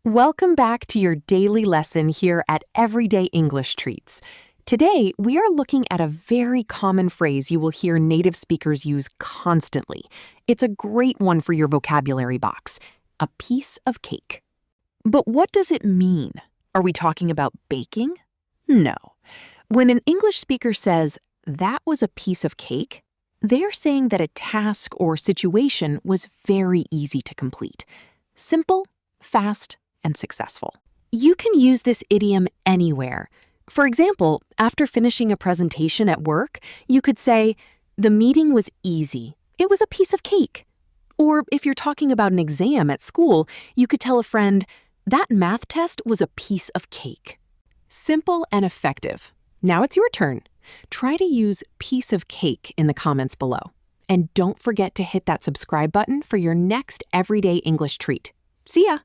Welcome back to your daily lesson here at Everyday English Treats. Today, we are looking at a very common phrase you will hear native speakers use constantly. It's a great one for your vocabulary box, a piece of cake. But what does it mean? Are we talking about baking? No. When an English speaker says, "that was a piece of cake," they're saying that a task or situation was very easy to complete. Simple, fast, and successful. You can use this idiom anywhere. For example, after finishing a presentation at work, you could say, "The meeting was easy. It was a piece of cake." Or if you're talking about an exam at school, you could tell a friend, "That math test was a piece of cake." Simple and effective. Now it's your turn. Try to use piece of cake in the comments below. And don't forget to hit that subscribe button for your next everyday English treat. See ya!